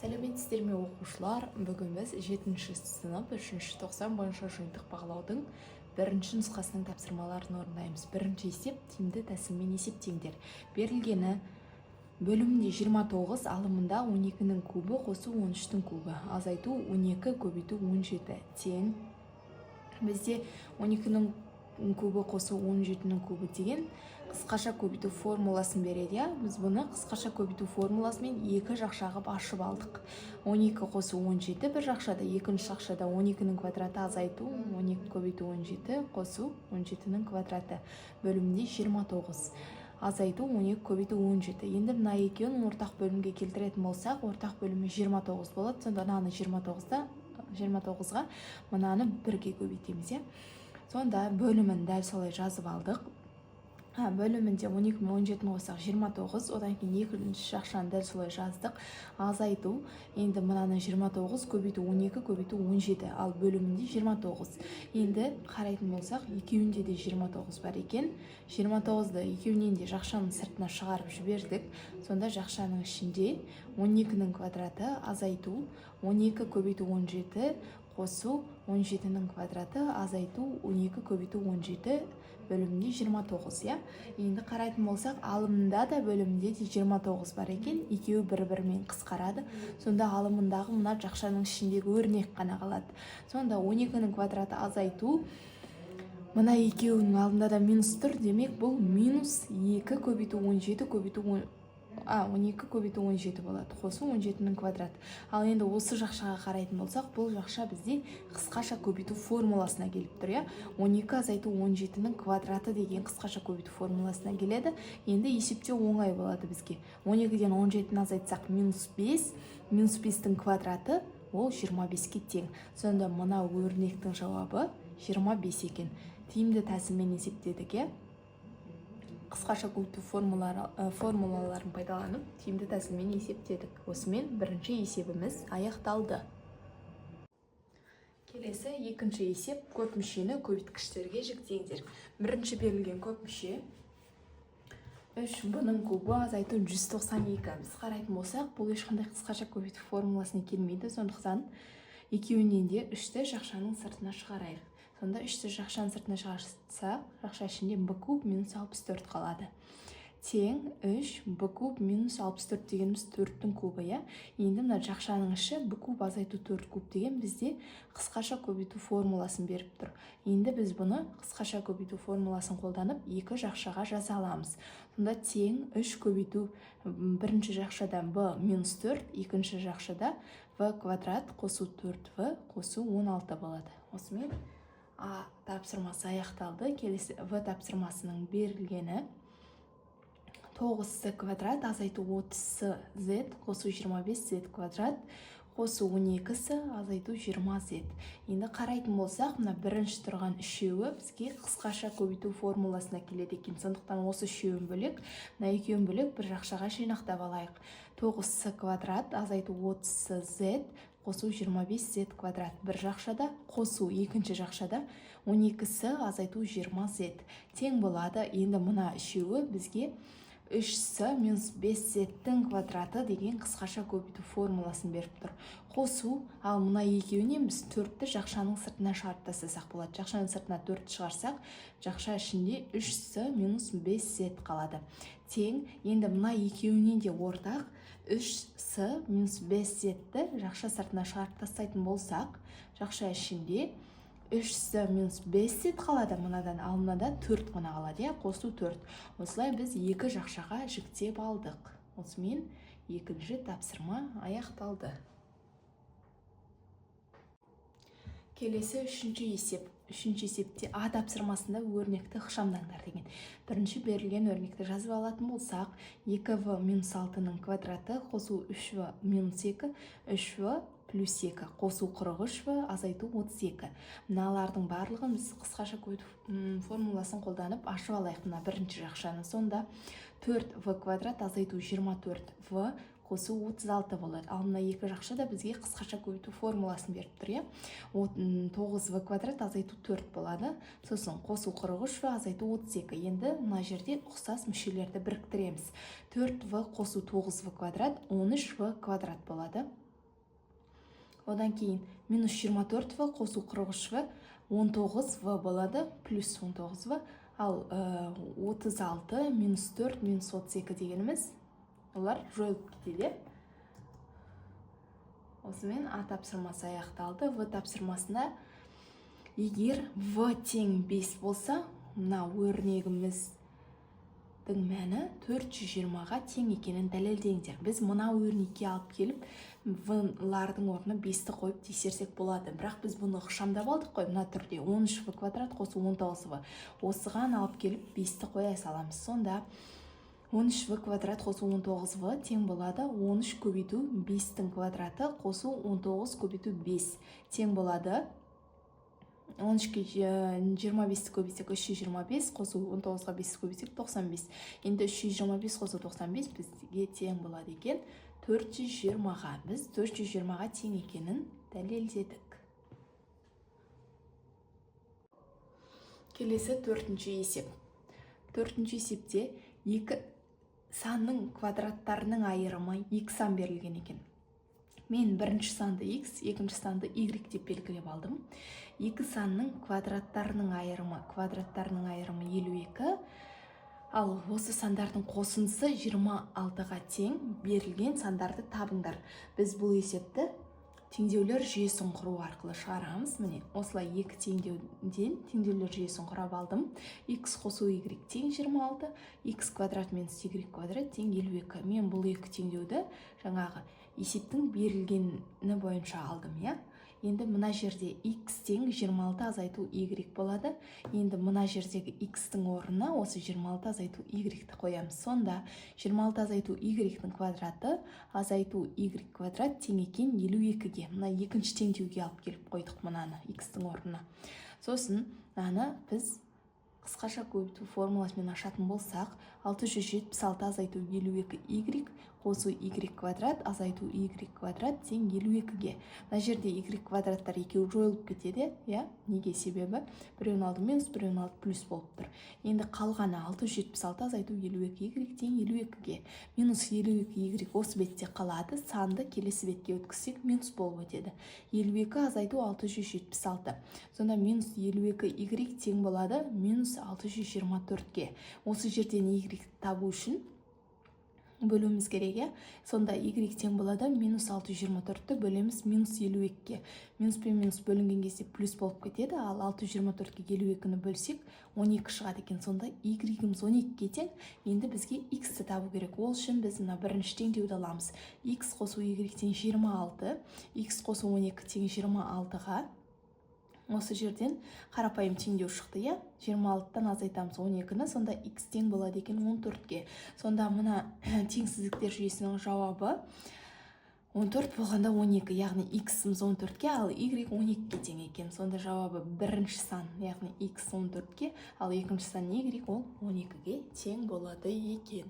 Сәлеметсіздер ме оқушылар? Бүгін біз 7-ші сынып 3-ші тоқсан бойынша жиынтық бағалаудың бірінші нұсқасының тапсырмаларын орындаймыз. Бірінші есеп тиімді тәсілмен есептеңдер. Берілгені бөлімінде 29, алымында 12-нің кубы қосу 13-тің кубы. Азайту 12 көбейту 17 тең. Бізде 12-нің кубы қосу 17-нің кубы деген қысқаша көбейту формуласын береді. Біз бұны қысқаша көбейту формуласымен екі жақшағып ашып алдық. 12 қосу 17 бір жақшада, екінші жақшада 12-нің квадраты азайту 12 көбейту 17 қосу 17-нің квадраты. Бөлімде 29. Азайту 12 көбейту 17. Енді мына екеуін ортақ бөлімге келтіретін болсақ, ортақ бөлімі 29 болады. Сонда мынаны 29-ға мынаны 1-ге көбейтеміз. Сонда бөлімін дәл солай жазып алдық. Бөлімінде 12 мен 17-ні қоссақ 29, одан кейін екінші жақшаны дәл солай жаздық. Азайту, енді мынаны 29 көбейту 12 көбейту 17, ал бөлімінде 29. Енді қарайтын болсақ, екеуінде де 29 бар екен. 29-ды екеуінен де жақшаның сыртына шығарып жібердік. Сонда жақшаның ішінде 12-нің квадраты азайту 12 көбейту 17 қосу 17-нің квадраты азайту 12 көбейту 17 бөлімінде 29. Енді қарайтын болсақ, алымында да бөлімінде де 29 бар екен. Екеуі бір-бірімен қысқарады. Сонда алымындағы мына жақшаның ішіндегі өрнек қана қалады. Сонда 12-нің квадраты азайту, мына екеуінің алдында да минус тұр. Демек, бұл минус 2 көбейту 17 көбейту 12 көбейту 17 болады. Қосу 17-нің квадраты. Ал енді осы жақшаға қарайтын болсақ, бұл жақша бізде қысқаша көбейту формуласына келіп тұр. 12 азайту 17-нің квадраты деген қысқаша көбейту формуласына келеді. Енді есептеу оңай болады бізге. 12-ден 17-ні азайтсақ минус 5, минус 5-тің квадраты ол 25-ке тең. Сонда мына өрнектің жауабы 25 екен. Тиімді тәсілмен есептедік. Қысқаша көбейту формулаларын пайдаланып, тиімді тәсілмен есептедік. Осымен бірінші есебіміз аяқталды. Келесі екінші есеп көп мүшені көбейткіштерге жіктеңдер. Бірінші берілген көп мүше 3b-нің кубы азайту 192. Біз қарайтын болсақ, бұл ешқандай қысқаша көбейту формуласына келмейді. Сондықтан екеуінен де 3-ті жақшаның сыртына шығарайық. Сонда 3-ті жақшаның сыртына шығарса, жақша ішінде b куб минус 64 қалады. Тең 3b куб минус 64 дегеніміз 4-тің кубы. Енді мына жақшаның іші b куб азайту 4 куб деген бізде қысқаша көбейту формуласын беріп тұр. Енді біз бұны қысқаша көбейту формуласын қолданып екі жақшаға жаза аламыз. Сонда тең 3 көбейту бірінші жақшада b минус 4, екінші жақшада v квадрат қосу 4v қосу 16 болады. Осымен А тапсырмасы аяқталды. Келесі В тапсырмасының берілгені 9z квадрат азайту 30z қосу 25z квадрат қосу 12z азайту 20z. Енді қарайтын болсақ, мына бірінші тұрған үшеуі бізге қысқаша көбейту формуласына келеді екен. Сондықтан осы үшеуін бөлек, мына екеуін бөлек бір жақшаға жинақтап алайық. 9z квадрат азайту 30z қосу 25z квадрат бір жақшада, қосу екінші жақшада 12z азайту 20z тең болады. Енді мына үшеуі бізге 3z минус 5z-тің квадраты деген қысқаша көбейту формуласын беріп тұр. Қосу, ал мына екеуінен біз 4-ті жақшаның сыртына шығарып тастасақ болады. Жақшаның сыртына 4-ті шығарсақ, жақша ішінде 3z минус 5z қалады. Тең, енді мына екеуінен де ортақ 3z минус 5z-ті жақша сыртына шығарып тастайтын болсақ, жақша ішінде 3z минус 5z қалады мынадан, ал мынада 4 қана қалады. Қосу 4. Осылай біз екі жақшаға жіктеп алдық. Осымен екінші тапсырма аяқталды. Келесі үшінші есеп. Үшінші есепте А тапсырмасында өрнекті ықшамдаңдар деген. Бірінші берілген өрнекті жазып алатын болсақ, 2v минус 6-ның квадраты қосу 3v минус 2, 3v плюс 2, қосу 43v азайту 32. Мыналардың барлығын біз қысқаша көбейту формуласын қолданып ашып алайық мына бірінші жақшаны. Сонда 4v квадрат азайту 24v қосу 36 болады. Ал мына екі жақшада бізге қысқаша көбейту формуласын беріп тұр. 9v квадрат азайту 4 болады. Сосын қосу 43v азайту 32. Енді мына жерде ұқсас мүшелерді біріктіреміз. 4v қосу 9v квадрат 13v квадрат болады. Одан кейін минус 24в қосу 43в 19в болады, плюс 19в. Ал 36 минус 4 минус 32 дегеніміз олар жойылып кетеді. Осымен А тапсырмасы аяқталды. В тапсырмасында егер В тең 5 болса, мына өрнегіміздің мәні 420-ға тең екенін дәлелдеңдер. Біз мына өрнекке алып келіп, В-лардың орнына 5-ті қойып тексерсек болады. Бірақ біз бұны ықшамдап алдық қой, мына түрде 13в квадрат қосу 19в. Осыған алып келіп 5-ті қоя саламыз. Сонда 13v квадрат қосу 19v тең болады 13 көбейту 5-тің квадраты қосу 19 көбейту 5 тең болады 13-ке 25-ті көбейтсек 325 қосу 19-ға 5-ті көбейтсек 95. Енді 325 қосу 95 бізге тең болады екен 420-ға. Біз 420-ға тең екенін дәлелдедік. Келесі төртінші есеп. Төртінші есепте екі санның квадраттарының айырымы екі сан берілген екен. Мен бірінші санды x, екінші санды y деп белгілеп алдым. Екі санның квадраттарының айырымы 52, ал осы сандардың қосындысы 26-ға тең. Берілген сандарды табыңдар. Біз бұл есепті теңдеулер жүйесін құру арқылы шығарамыз. Міне, осылай екі теңдеуден теңдеулер жүйесін құрап алдым. X қосу y тең 26, x квадрат минус y квадрат тең 52. Мен бұл екі теңдеуді жаңағы есептің берілгені бойынша алдым, я? Енді мына жерде x тең 26 азайту y болады. Енді мына жердегі x-тің орнына осы 26 азайту y-ті қоямыз. Сонда 26 азайту y-тің квадраты азайту y квадрат тең екен 52-ге. Мына екінші теңдеуге алып келіп қойдық мынаны x-тің орнына. Сосын мынаны біз қысқаша көбейту формуласымен ашатын болсақ, 676 азайту 52y қосу y квадрат азайту y квадрат тең 52-ге. Мына жерде y квадраттар екеуі жойылып кетеді, я? Неге? Себебі біреуін алды минус, біреуін алды плюс болып тұр. Енді қалғаны 676 азайту 52y тең 52-ге. Минус 52y осы бетте қалады, санды келесі бетке өткізсек минус болып өтеді. 52 азайту 676. Сонда минус 52y тең болады минус 624-ге. Осы жерден y табу үшін бөлуіміз керек. Сонда y тең болады минус 624-ті бөлеміз минус 52-ге. Минус пен минус бөлінген кезде плюс болып кетеді, ал 624-ге 52-ні бөлсек 12 шығады екен. Сонда y-іміз 12-ге тең. Енді бізге x-ті табу керек. Ол үшін біз мына бірінші теңдеуді аламыз. x қосу y тең 26, x қосу 12 тең 26-ға. Осы жерден қарапайым теңдеу шықты, я? 26-тан азайтамыз 12-ні, сонда x тең болады екен 14-ге. Сонда мына теңсіздіктер жүйесінің жауабы 14 болғанда 12, яғни x-іміз 14-ке, ал y 12-ге тең екен. Сонда жауабы бірінші сан, яғни x 14-ке, ал екінші сан y ол 12-ге тең болады екен.